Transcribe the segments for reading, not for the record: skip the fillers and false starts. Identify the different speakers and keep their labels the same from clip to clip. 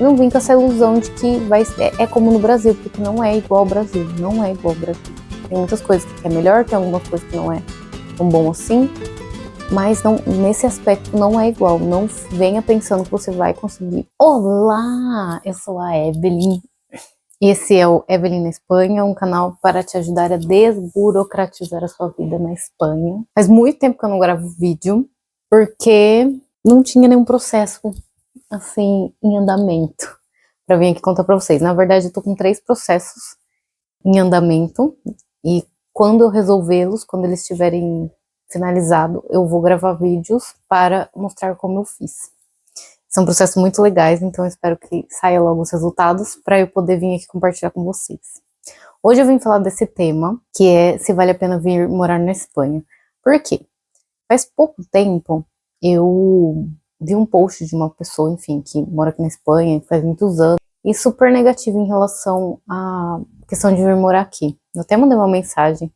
Speaker 1: não vem com essa ilusão de que é como no Brasil, porque não é igual ao Brasil, não é igual ao Brasil. Tem muitas coisas que é melhor, tem algumas coisas que não é tão bom assim, mas não, nesse aspecto não é igual. Não venha pensando que você vai conseguir. Olá, eu sou a Evelyn. Esse é o Evelyn na Espanha, um canal para te ajudar a desburocratizar a sua vida na Espanha. Faz muito tempo que eu não gravo vídeo, porque não tinha nenhum processo assim em andamento para vir aqui contar para vocês. Na verdade, eu tô com 3 processos em andamento e quando eu resolvê-los, quando eles estiverem finalizado, eu vou gravar vídeos para mostrar como eu fiz. São processos muito legais, então eu espero que saia logo os resultados para eu poder vir aqui compartilhar com vocês. Hoje eu vim falar desse tema, que é se vale a pena vir morar na Espanha. Por quê? Faz pouco tempo eu vi um post de uma pessoa, enfim, que mora aqui na Espanha, que faz muitos anos, e super negativo em relação à questão de vir morar aqui. Eu até mandei uma mensagem.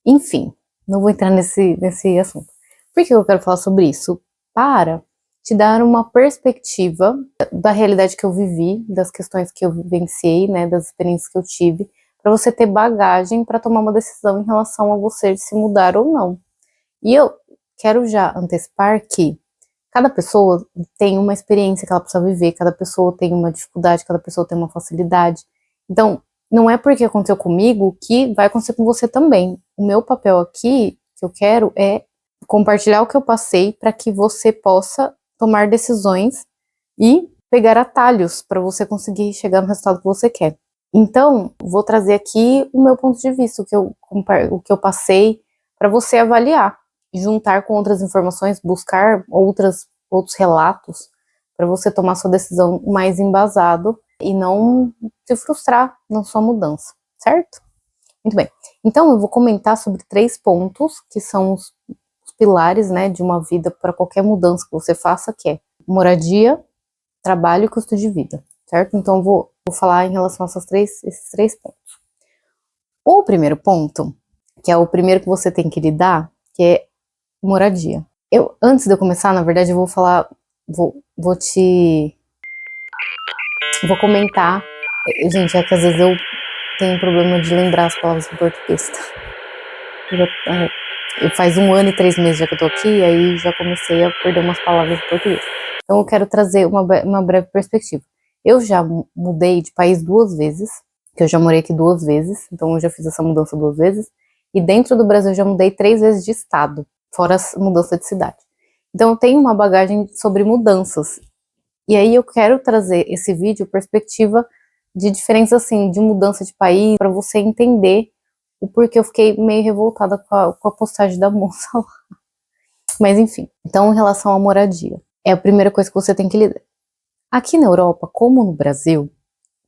Speaker 1: Enfim, não vou entrar nesse assunto. Por que eu quero falar sobre isso? Para te dar uma perspectiva da realidade que eu vivi, das questões que eu vivenciei, né, das experiências que eu tive, para você ter bagagem para tomar uma decisão em relação a você de se mudar ou não. E eu quero já antecipar que cada pessoa tem uma experiência que ela precisa viver, cada pessoa tem uma dificuldade, cada pessoa tem uma facilidade. Então, não é porque aconteceu comigo que vai acontecer com você também. O meu papel aqui, que eu quero, é compartilhar o que eu passei para que você possa tomar decisões e pegar atalhos para você conseguir chegar no resultado que você quer. Então, vou trazer aqui o meu ponto de vista, o que eu passei, para você avaliar, juntar com outras informações, buscar outros relatos, para você tomar sua decisão mais embasado e não se frustrar na sua mudança, certo? Muito bem. Então, eu vou comentar sobre 3 pontos que são os pilares, né, de uma vida para qualquer mudança que você faça, que é moradia, trabalho e custo de vida, certo? Então, eu vou falar em relação a esses 3 pontos. O primeiro ponto, que é o primeiro que você tem que lidar, que é moradia. Antes de eu começar, na verdade, eu vou falar, vou comentar. Gente, é que às vezes eu tenho problema de lembrar as palavras em português, tá? Faz 1 ano e 3 meses já que eu tô aqui, e aí já comecei a perder umas palavras em português. Então eu quero trazer uma breve perspectiva. Eu já mudei de país 2 vezes, que eu já morei aqui 2 vezes, então eu já fiz essa mudança 2 vezes, e dentro do Brasil eu já mudei 3 vezes de estado, fora a mudança de cidade. Então eu tenho uma bagagem sobre mudanças, e aí eu quero trazer esse vídeo perspectiva de diferença assim, de mudança de país, para você entender o porquê eu fiquei meio revoltada com a postagem da moça lá. Mas enfim, então em relação à moradia, é a primeira coisa que você tem que lidar. Aqui na Europa, como no Brasil,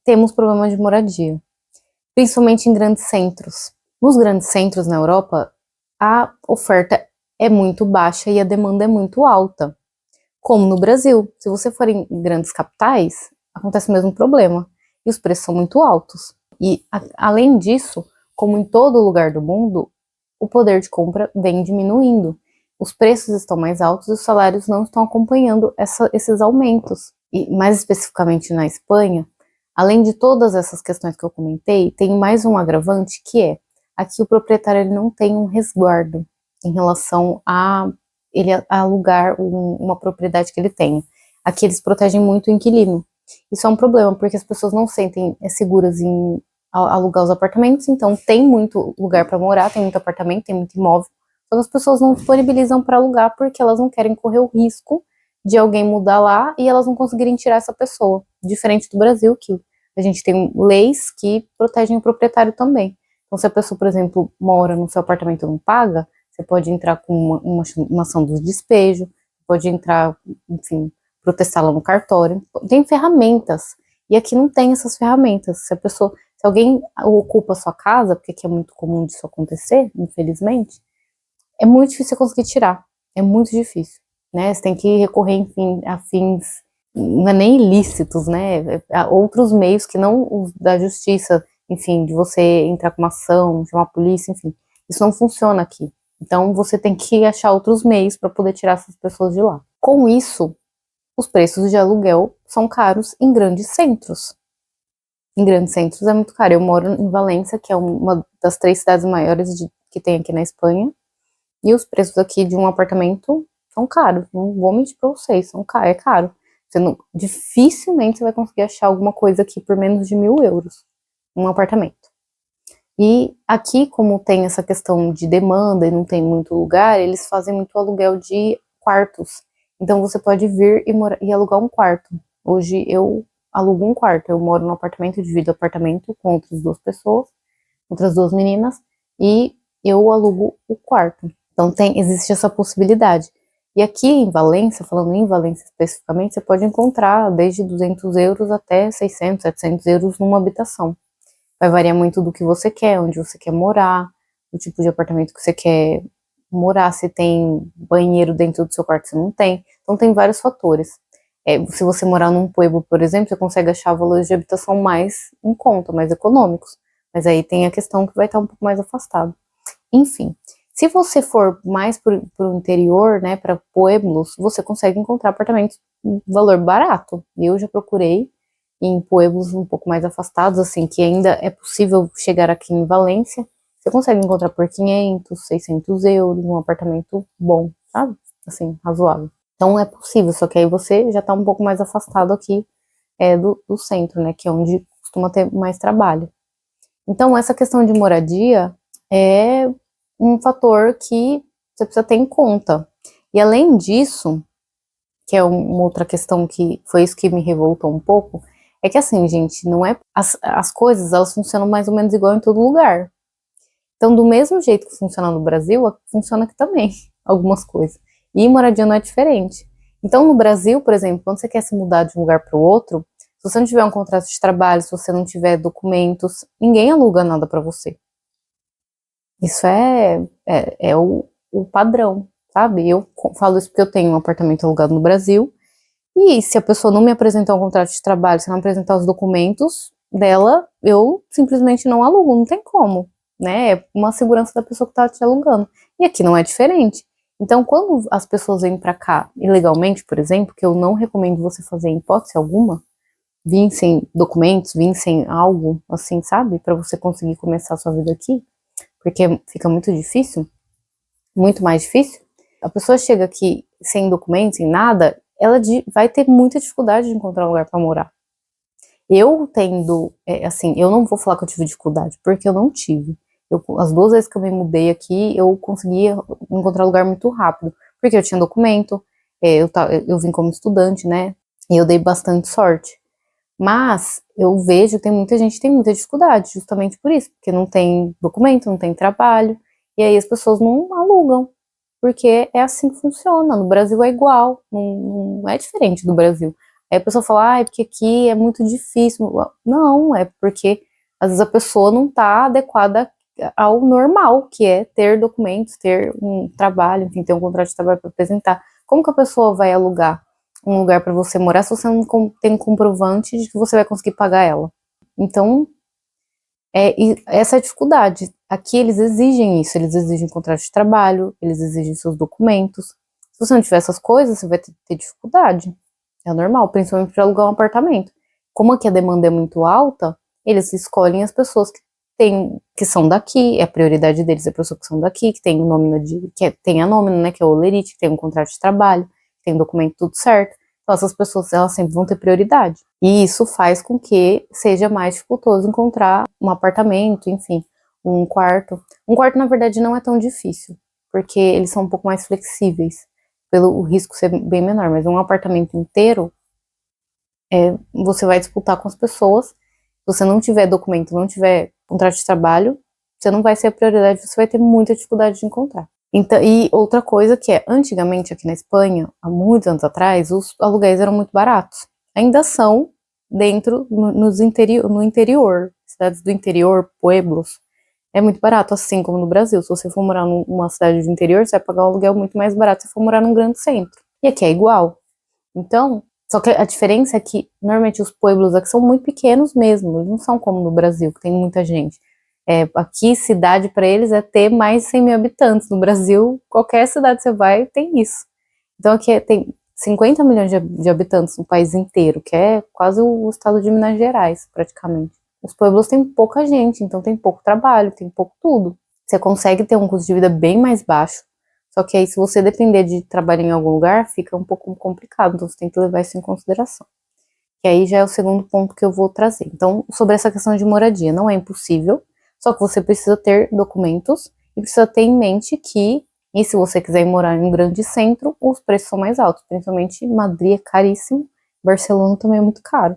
Speaker 1: temos problemas de moradia, principalmente em grandes centros. Nos grandes centros na Europa, a oferta é muito baixa e a demanda é muito alta. Como no Brasil, se você for em grandes capitais, acontece o mesmo problema. E os preços são muito altos. E, além disso, como em todo lugar do mundo, o poder de compra vem diminuindo. Os preços estão mais altos e os salários não estão acompanhando esses aumentos. E, mais especificamente na Espanha, além de todas essas questões que eu comentei, tem mais um agravante que é, aqui o proprietário ele não tem um resguardo em relação a ele alugar uma propriedade que ele tenha. Aqui eles protegem muito o inquilino. Isso é um problema, porque as pessoas não sentem seguras em alugar os apartamentos, então tem muito lugar para morar, tem muito apartamento, tem muito imóvel, só que as pessoas não disponibilizam para alugar porque elas não querem correr o risco de alguém mudar lá e elas não conseguirem tirar essa pessoa. Diferente do Brasil, que a gente tem leis que protegem o proprietário também. Então, se a pessoa, por exemplo, mora no seu apartamento e não paga, você pode entrar com uma ação do despejo, pode entrar, enfim, protestar lá no cartório. Tem ferramentas. E aqui não tem essas ferramentas. Se alguém ocupa a sua casa, porque aqui é muito comum disso acontecer, infelizmente, é muito difícil você conseguir tirar. É muito difícil, né? Você tem que recorrer, enfim, a fins, não é nem ilícitos, né? A outros meios que não os da justiça, enfim, de você entrar com uma ação, chamar a polícia, enfim. Isso não funciona aqui. Então, você tem que achar outros meios para poder tirar essas pessoas de lá. Com isso, os preços de aluguel são caros em grandes centros. Em grandes centros é muito caro. Eu moro em Valência, que é uma das 3 cidades maiores que tem aqui na Espanha, e os preços aqui de um apartamento são caros. Não vou mentir pra vocês, é caro. Dificilmente você vai conseguir achar alguma coisa aqui por menos de 1.000 euros, um apartamento. E aqui, como tem essa questão de demanda e não tem muito lugar, eles fazem muito aluguel de quartos. Então você pode vir e alugar um quarto. Hoje eu alugo um quarto, eu moro num apartamento, divido apartamento com outras 2 pessoas, outras 2 meninas, e eu alugo o quarto. Então existe essa possibilidade. E aqui em Valência, falando em Valência especificamente, você pode encontrar desde 200 euros até 600, 700 euros numa habitação. Vai variar muito do que você quer, onde você quer morar, o tipo de apartamento que você quer morar, se tem banheiro dentro do seu quarto, se não tem. Então tem vários fatores. Se você morar num pueblo, por exemplo, você consegue achar valores de habitação mais em conta, mais econômicos. Mas aí tem a questão que vai estar um pouco mais afastado. Enfim, se você for mais para o interior, né, para pueblos, você consegue encontrar apartamentos de valor barato. Eu já procurei em pueblos um pouco mais afastados, assim, que ainda é possível chegar aqui em Valência. Você consegue encontrar por 500, 600 euros um apartamento bom, sabe? Assim, razoável. Então é possível, só que aí você já tá um pouco mais afastado aqui do centro, né, que é onde costuma ter mais trabalho. Então essa questão de moradia é um fator que você precisa ter em conta. E além disso, que é uma outra questão que foi isso que me revoltou um pouco, é que assim, gente, não é as coisas, elas funcionam mais ou menos igual em todo lugar. Então, do mesmo jeito que funciona no Brasil, funciona aqui também, algumas coisas. E moradia não é diferente. Então, no Brasil, por exemplo, quando você quer se mudar de um lugar para o outro, se você não tiver um contrato de trabalho, se você não tiver documentos, ninguém aluga nada para você. Isso é o padrão, sabe? Eu falo isso porque eu tenho um apartamento alugado no Brasil, e se a pessoa não me apresentar um contrato de trabalho, se não apresentar os documentos dela, eu simplesmente não alugo, não tem como, né? É uma segurança da pessoa que tá te alugando. E aqui não é diferente. Então, quando as pessoas vêm para cá ilegalmente, por exemplo, que eu não recomendo você fazer em hipótese alguma, vir sem documentos, vir sem algo assim, sabe? Para você conseguir começar a sua vida aqui, porque fica muito difícil, muito mais difícil. A pessoa chega aqui sem documentos, sem nada, ela vai ter muita dificuldade de encontrar um lugar para morar. Eu assim, eu não vou falar que eu tive dificuldade, porque eu não tive. As 2 vezes que eu me mudei aqui, eu conseguia encontrar lugar muito rápido, porque eu tinha documento, eu vim como estudante, né, e eu dei bastante sorte. Mas eu vejo que tem muita gente que tem muita dificuldade, justamente por isso, porque não tem documento, não tem trabalho, e aí as pessoas não alugam, porque é assim que funciona. No Brasil é igual, não é diferente do Brasil. Aí a pessoa fala, é porque aqui é muito difícil. Não, é porque às vezes a pessoa não está adequada ao normal, que é ter documentos, ter um trabalho, enfim, ter um contrato de trabalho para apresentar. Como que a pessoa vai alugar um lugar para você morar se você não tem um comprovante de que você vai conseguir pagar ela? Então, essa é a dificuldade. Aqui eles exigem isso, eles exigem contrato de trabalho, eles exigem seus documentos. Se você não tiver essas coisas, você vai ter dificuldade. É normal, principalmente para alugar um apartamento. Como aqui a demanda é muito alta, eles escolhem as pessoas que são daqui, a prioridade deles é pessoas que são daqui, que tem tem a nómina, né, que é o olerite, que tem um contrato de trabalho, que tem um documento tudo certo. Então essas pessoas, elas sempre vão ter prioridade. E isso faz com que seja mais dificultoso encontrar um apartamento, enfim, um quarto. Um quarto, na verdade, não é tão difícil, porque eles são um pouco mais flexíveis, pelo risco ser bem menor, mas um apartamento inteiro, você vai disputar com as pessoas. Se você não tiver documento, não tiver contrato de trabalho, você não vai ser a prioridade, você vai ter muita dificuldade de encontrar. Então, e outra coisa que antigamente aqui na Espanha, há muitos anos atrás, os aluguéis eram muito baratos. Ainda são no interior, cidades do interior, pueblos, é muito barato, assim como no Brasil. Se você for morar numa cidade do interior, você vai pagar um aluguel muito mais barato se for morar num grande centro. E aqui é igual. Então, só que a diferença é que, normalmente, os pueblos aqui são muito pequenos mesmo, eles não são como no Brasil, que tem muita gente. Aqui, cidade para eles é ter mais de 100 mil habitantes. No Brasil, qualquer cidade que você vai, tem isso. Então, aqui 50 milhões de habitantes no país inteiro, que é quase o estado de Minas Gerais, praticamente. Os pueblos têm pouca gente, então tem pouco trabalho, tem pouco tudo. Você consegue ter um custo de vida bem mais baixo, só que aí se você depender de trabalhar em algum lugar, fica um pouco complicado, então você tem que levar isso em consideração. Que aí já é o segundo ponto que eu vou trazer. Então, sobre essa questão de moradia, não é impossível, só que você precisa ter documentos e precisa ter em mente que, e se você quiser morar em um grande centro, os preços são mais altos, principalmente Madrid é caríssimo, Barcelona também é muito caro.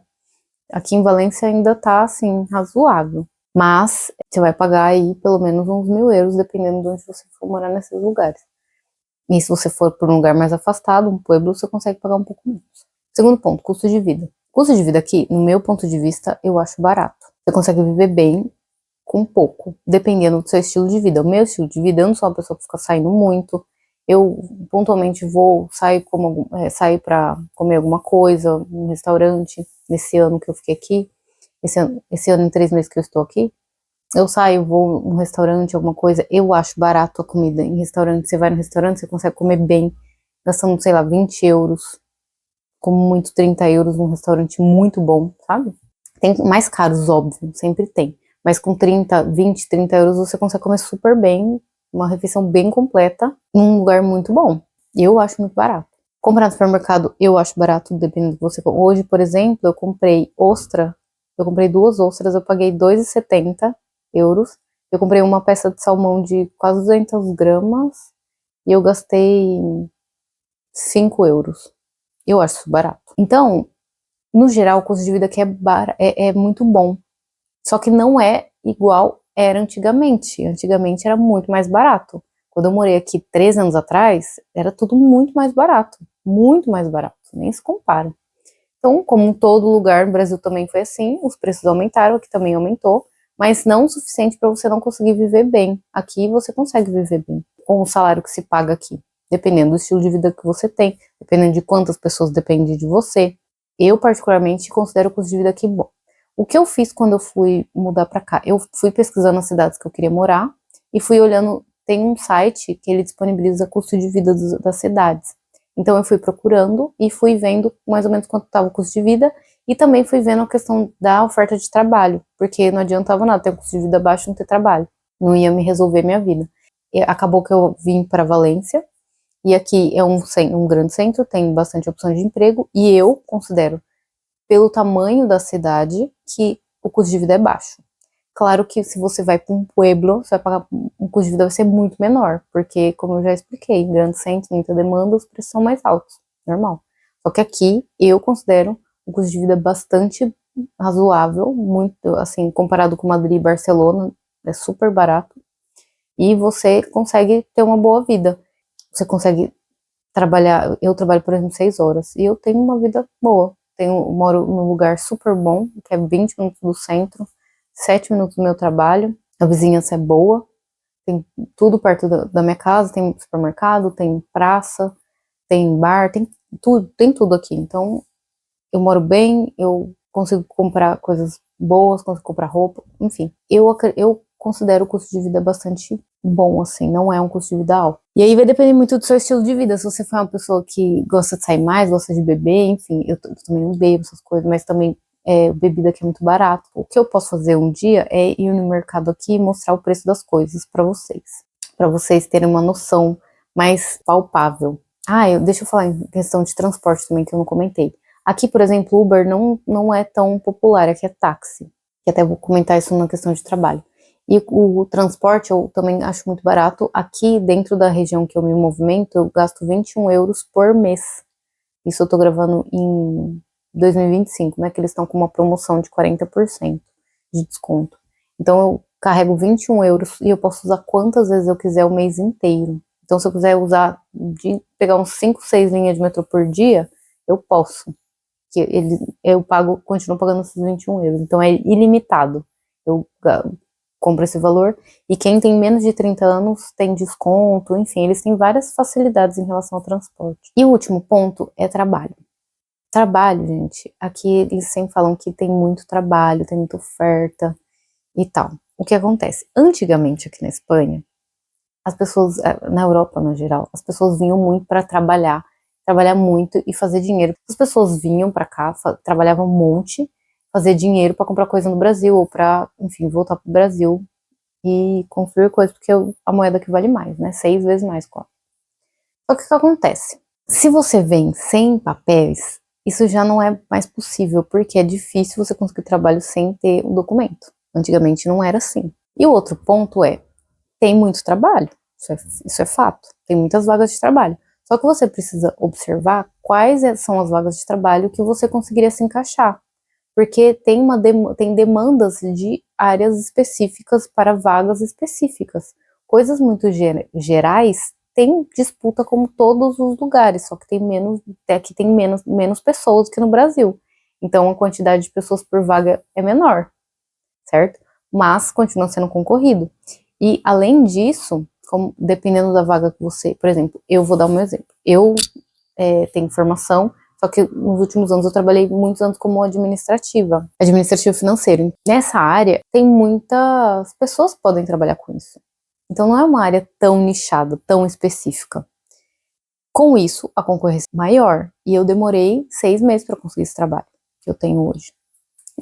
Speaker 1: Aqui em Valência ainda tá, assim, razoável. Mas você vai pagar aí pelo menos uns 1.000 euros, dependendo de onde você for morar nesses lugares. E se você for por um lugar mais afastado, um pueblo, você consegue pagar um pouco menos. Segundo ponto, custo de vida. Custo de vida aqui, no meu ponto de vista, eu acho barato. Você consegue viver bem com pouco, dependendo do seu estilo de vida. O meu estilo de vida, eu não sou uma pessoa que fica saindo muito. Eu pontualmente vou sair para comer alguma coisa, num restaurante. Nesse ano que eu fiquei aqui, esse ano em 3 meses que eu estou aqui, eu saio, vou num restaurante, alguma coisa. Eu acho barato a comida em restaurante. Você vai no restaurante, você consegue comer bem, gastando, sei lá, 20 euros, como muito 30 euros num restaurante muito bom, sabe? Tem mais caros, óbvio, sempre tem. Mas com 20, 30 euros você consegue comer super bem, uma refeição bem completa, num lugar muito bom. Eu acho muito barato. Comprar no supermercado, eu acho barato, dependendo do que você... Hoje, por exemplo, eu comprei ostra, eu comprei 2 ostras, eu paguei 2,70 euros. Eu comprei uma peça de salmão de quase 200 gramas e eu gastei 5 euros. Eu acho isso barato. Então, no geral, o custo de vida aqui é muito bom. Só que não é igual era antigamente. Antigamente era muito mais barato. Quando eu morei aqui 3 anos atrás, era tudo muito mais barato. Muito mais barato. Nem se compara. Então, como em todo lugar no Brasil também foi assim, os preços aumentaram, aqui também aumentou, mas não o suficiente para você não conseguir viver bem. Aqui você consegue viver bem com o salário que se paga aqui, dependendo do estilo de vida que você tem, dependendo de quantas pessoas dependem de você. Eu, particularmente, considero o custo de vida aqui bom. O que eu fiz quando eu fui mudar para cá? Eu fui pesquisando as cidades que eu queria morar e fui olhando. Tem um site que ele disponibiliza custo de vida das cidades. Então eu fui procurando e fui vendo mais ou menos quanto estava o custo de vida e também fui vendo a questão da oferta de trabalho, porque não adiantava nada ter um custo de vida baixo e não ter trabalho. Não ia me resolver minha vida. E acabou que eu vim para Valência e aqui é um grande centro, tem bastante opção de emprego e eu considero, pelo tamanho da cidade, que o custo de vida é baixo. Claro que se você vai para um pueblo, você vai pagar um custo de vida vai ser muito menor, porque, como eu já expliquei, em grandes centros, muita demanda, os preços são mais altos, normal. Só que aqui, eu considero um custo de vida bastante razoável, muito, assim, comparado com Madrid e Barcelona, é super barato, e você consegue ter uma boa vida. Você consegue trabalhar, eu trabalho, por exemplo, 6 horas, e eu tenho uma vida boa. Moro num lugar super bom, que é 20 minutos do centro, 7 minutos do meu trabalho, a vizinhança é boa, tem tudo perto da minha casa, tem supermercado, tem praça, tem bar, tem tudo aqui. Então, eu moro bem, eu consigo comprar coisas boas, consigo comprar roupa, enfim. Eu considero o custo de vida bastante bom, assim, não é um custo de vida alto. E aí vai depender muito do seu estilo de vida. Se você for uma pessoa que gosta de sair mais, gosta de beber, enfim, eu também não bebo essas coisas, mas também bebida aqui é muito barato. O que eu posso fazer um dia é ir no mercado aqui e mostrar o preço das coisas para vocês terem uma noção mais palpável. Deixa eu falar em questão de transporte também, que eu não comentei. Aqui, por exemplo, Uber não é tão popular, aqui é táxi, que até vou comentar isso na questão de trabalho. E o transporte eu também acho muito barato. Aqui, dentro da região que eu me movimento, eu gasto 21 euros por mês. Isso eu tô gravando em 2025, né? Que eles estão com uma promoção de 40% de desconto. Então, eu carrego 21 euros e eu posso usar quantas vezes eu quiser o mês inteiro. Então, se eu quiser pegar uns 5, 6 linhas de metrô por dia, eu posso. Eu continuo pagando esses 21 euros. Então, é ilimitado. Eu compra esse valor, e quem tem menos de 30 anos tem desconto, enfim, eles têm várias facilidades em relação ao transporte. E o último ponto é trabalho. Trabalho, gente, aqui eles sempre falam que tem muito trabalho, tem muita oferta e tal. O que acontece? Antigamente aqui na Espanha, as pessoas, na Europa no geral, as pessoas vinham muito para trabalhar trabalhar muito e fazer dinheiro. As pessoas vinham pra cá, trabalhavam um monte, fazer dinheiro pra comprar coisa no Brasil, ou pra, enfim, voltar pro Brasil e construir coisas, porque a moeda que vale mais, né? 6 vezes mais, quase. Só que o que acontece? Se você vem sem papéis, isso já não é mais possível, porque é difícil você conseguir trabalho sem ter um documento. Antigamente não era assim. E o outro ponto é, tem muito trabalho, isso é fato, tem muitas vagas de trabalho. Só que você precisa observar quais são as vagas de trabalho que você conseguiria se encaixar. Porque tem demandas de áreas específicas para vagas específicas. Coisas muito gerais tem disputa como todos os lugares, só que aqui tem menos pessoas que no Brasil. Então a quantidade de pessoas por vaga é menor, certo? Mas continua sendo concorrido. E além disso, dependendo da vaga que você, por exemplo, eu vou dar um exemplo. Eu tenho formação, só que nos últimos anos eu trabalhei muitos anos como administrativo financeiro. Nessa área, tem muitas pessoas que podem trabalhar com isso. Então não é uma área tão nichada, tão específica. Com isso, a concorrência é maior. E eu demorei 6 meses para conseguir esse trabalho que eu tenho hoje.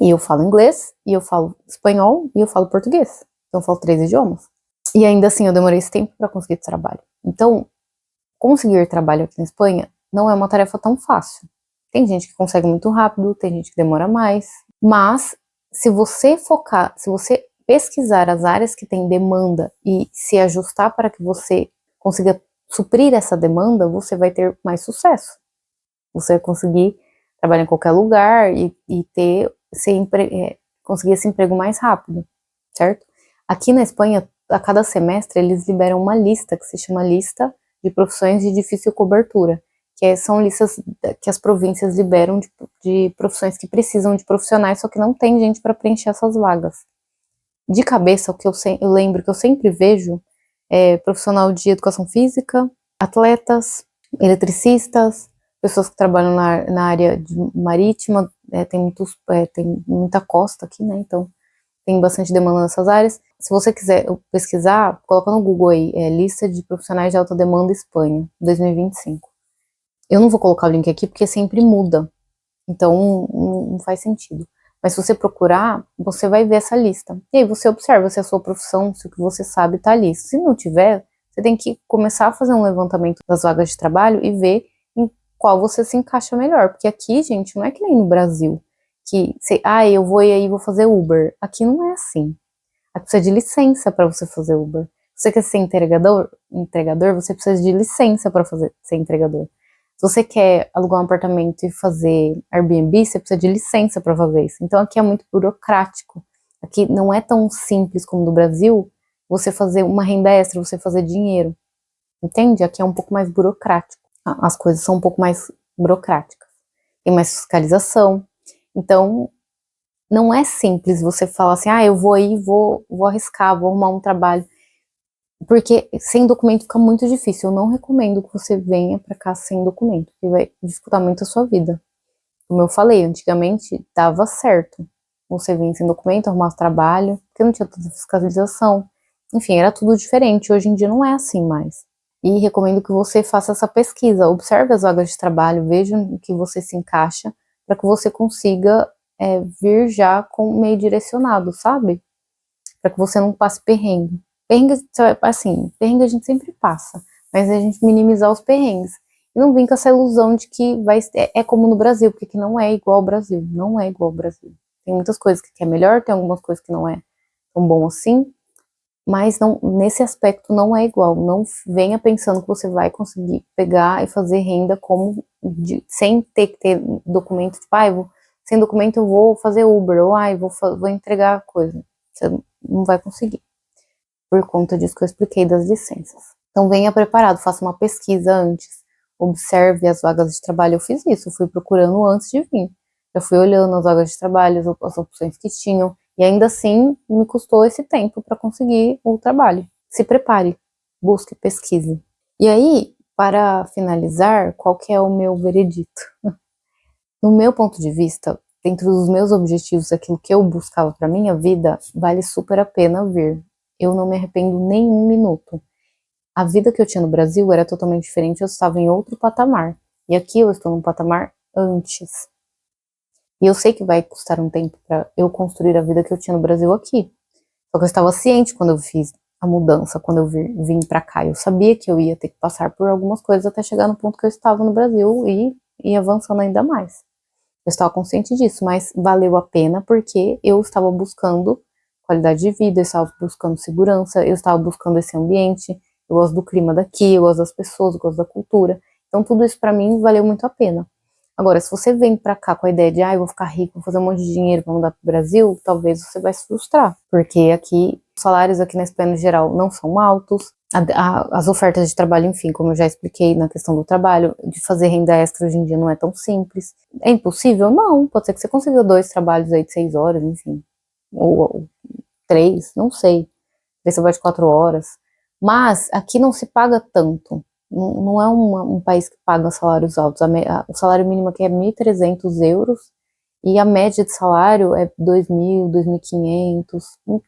Speaker 1: E eu falo inglês, e eu falo espanhol, e eu falo português. Então eu falo 3 idiomas. E ainda assim eu demorei esse tempo para conseguir esse trabalho. Então, conseguir trabalho aqui na Espanha não é uma tarefa tão fácil. Tem gente que consegue muito rápido, tem gente que demora mais. Mas, se você pesquisar as áreas que têm demanda e se ajustar para que você consiga suprir essa demanda, você vai ter mais sucesso. Você vai conseguir trabalhar em qualquer lugar e conseguir esse emprego mais rápido, certo? Aqui na Espanha, a cada semestre, eles liberam uma lista que se chama Lista de Profissões de Difícil Cobertura, que são listas que as províncias liberam de profissões que precisam de profissionais, só que não tem gente para preencher essas vagas. De cabeça, o que eu lembro que eu sempre vejo é profissional de educação física, atletas, eletricistas, pessoas que trabalham na área marítima, tem muita costa aqui, né? Então tem bastante demanda nessas áreas. Se você quiser pesquisar, coloca no Google aí, lista de profissionais de alta demanda Espanha, 2025. Eu não vou colocar o link aqui porque sempre muda, então não faz sentido. Mas se você procurar, você vai ver essa lista. E aí você observa se a sua profissão, se o que você sabe está ali. Se não tiver, você tem que começar a fazer um levantamento das vagas de trabalho e ver em qual você se encaixa melhor. Porque aqui, gente, não é que nem no Brasil, que eu vou e aí vou fazer Uber. Aqui não é assim. Aqui precisa de licença para você fazer Uber. Se você quer ser entregador, você precisa de licença para ser entregador. Se você quer alugar um apartamento e fazer Airbnb, você precisa de licença para fazer isso. Então aqui é muito burocrático. Aqui não é tão simples como no Brasil, você fazer uma renda extra, você fazer dinheiro. Entende? Aqui é um pouco mais burocrático. As coisas são um pouco mais burocráticas. Tem mais fiscalização. Então, não é simples você falar assim, eu vou aí, vou arriscar, vou arrumar um trabalho. Porque sem documento fica muito difícil. Eu não recomendo que você venha pra cá sem documento, porque vai dificultar muito a sua vida. Como eu falei, antigamente dava certo. Você vinha sem documento, arrumar trabalho, porque não tinha tanta fiscalização. Enfim, era tudo diferente. Hoje em dia não é assim mais. E recomendo que você faça essa pesquisa. Observe as vagas de trabalho, veja em que você se encaixa, para que você consiga vir já com meio direcionado, sabe? Para que você não passe perrengue. Perrengue, assim, perrengue a gente sempre passa, mas a gente minimizar os perrengues. E não vir com essa ilusão de que é como no Brasil, porque que não é igual ao Brasil. Não é igual ao Brasil. Tem muitas coisas que é melhor, tem algumas coisas que não é tão bom assim, mas não, nesse aspecto não é igual. Não venha pensando que você vai conseguir pegar e fazer renda sem ter que ter documento, tipo, sem documento eu vou fazer Uber, ou vou entregar coisa. Você não vai conseguir, por conta disso que eu expliquei das licenças. Então venha preparado, faça uma pesquisa antes, observe as vagas de trabalho. Eu fiz isso, eu fui procurando antes de vir. Eu fui olhando as vagas de trabalho, as opções que tinham, e ainda assim me custou esse tempo para conseguir o trabalho. Se prepare, busque, pesquise. E aí, para finalizar, qual que é o meu veredito? No meu ponto de vista, dentro dos meus objetivos, aquilo que eu buscava para minha vida, vale super a pena vir. Eu não me arrependo nem um minuto. A vida que eu tinha no Brasil era totalmente diferente, eu estava em outro patamar. E aqui eu estou num patamar antes. E eu sei que vai custar um tempo para eu construir a vida que eu tinha no Brasil aqui. Só que eu estava ciente quando eu fiz a mudança, quando eu vim para cá. Eu sabia que eu ia ter que passar por algumas coisas até chegar no ponto que eu estava no Brasil e avançando ainda mais. Eu estava consciente disso, mas valeu a pena porque eu estava buscando qualidade de vida, eu estava buscando segurança, eu estava buscando esse ambiente, eu gosto do clima daqui, eu gosto das pessoas, eu gosto da cultura. Então tudo isso para mim valeu muito a pena. Agora, se você vem pra cá com a ideia de, eu vou ficar rico, vou fazer um monte de dinheiro pra mudar pro Brasil, talvez você vai se frustrar, porque aqui, os salários aqui na Espanha, no geral, não são altos, as ofertas de trabalho, enfim, como eu já expliquei na questão do trabalho, de fazer renda extra hoje em dia não é tão simples. É impossível? Não, pode ser que você consiga 2 trabalhos aí de 6 horas, enfim, ou 3, não sei, 3 trabalhos de 4 horas, mas aqui não se paga tanto. Não é um país que paga salários altos. O salário mínimo aqui é 1.300 euros e a média de salário é 2.000, 2.500.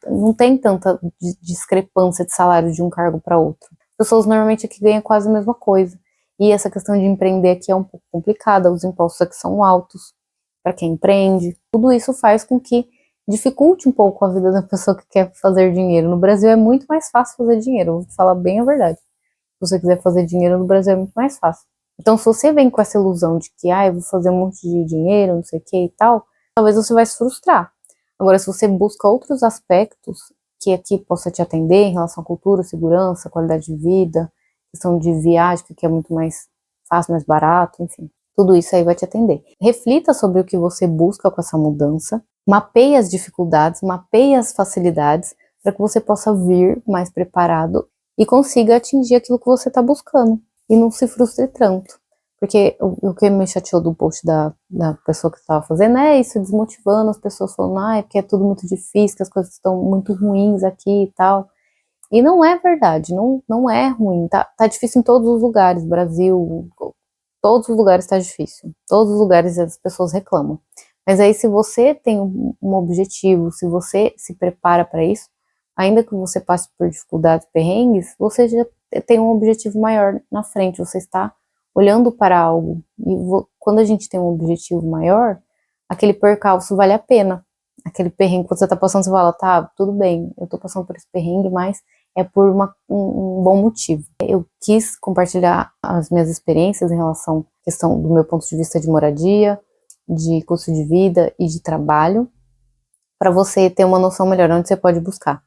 Speaker 1: Não tem tanta discrepância de salário de um cargo para outro. As pessoas normalmente aqui ganham quase a mesma coisa. E essa questão de empreender aqui é um pouco complicada. Os impostos aqui são altos para quem empreende. Tudo isso faz com que dificulte um pouco a vida da pessoa que quer fazer dinheiro. No Brasil é muito mais fácil fazer dinheiro, vou falar bem a verdade. Se você quiser fazer dinheiro no Brasil é muito mais fácil. Então, se você vem com essa ilusão de que, eu vou fazer um monte de dinheiro, não sei o que e tal, talvez você vai se frustrar. Agora, se você busca outros aspectos que aqui possa te atender em relação à cultura, segurança, qualidade de vida, questão de viagem, que é muito mais fácil, mais barato, enfim, tudo isso aí vai te atender. Reflita sobre o que você busca com essa mudança, mapeie as dificuldades, mapeie as facilidades, para que você possa vir mais preparado e consiga atingir aquilo que você está buscando. E não se frustre tanto. Porque o que me chateou do post da pessoa que estava fazendo é isso, desmotivando as pessoas, falando, é porque é tudo muito difícil, que as coisas estão muito ruins aqui e tal. E não é verdade, não é ruim. Tá difícil em todos os lugares, Brasil, todos os lugares tá difícil. Todos os lugares as pessoas reclamam. Mas aí se você tem um objetivo, se você se prepara para isso, ainda que você passe por dificuldades, perrengues, você já tem um objetivo maior na frente, você está olhando para algo. E quando a gente tem um objetivo maior, aquele percalço vale a pena. Aquele perrengue que você está passando, você fala, tá, tudo bem, eu tô passando por esse perrengue, mas é por um bom motivo. Eu quis compartilhar as minhas experiências em relação à questão do meu ponto de vista de moradia, de custo de vida e de trabalho, para você ter uma noção melhor onde você pode buscar.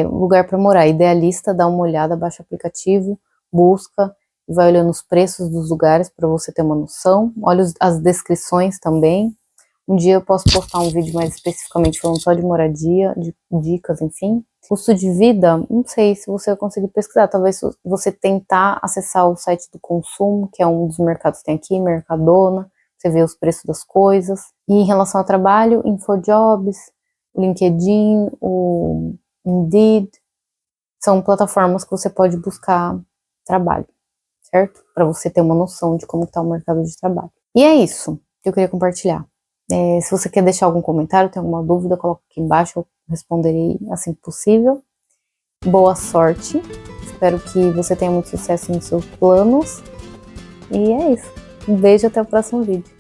Speaker 1: Lugar para morar, idealista, dá uma olhada, baixa o aplicativo, busca, vai olhando os preços dos lugares para você ter uma noção, olha as descrições também. Um dia eu posso postar um vídeo mais especificamente falando só de moradia, de dicas, enfim. Custo de vida, não sei se você vai conseguir pesquisar, talvez você tentar acessar o site do consumo, que é um dos mercados que tem aqui, Mercadona, você vê os preços das coisas. E em relação ao trabalho, InfoJobs, LinkedIn, o Indeed, são plataformas que você pode buscar trabalho, certo? Para você ter uma noção de como está o mercado de trabalho. E é isso que eu queria compartilhar. Se você quer deixar algum comentário, tem alguma dúvida, coloca aqui embaixo, eu responderei assim que possível. Boa sorte, espero que você tenha muito sucesso nos seus planos. E é isso. Um beijo, até o próximo vídeo.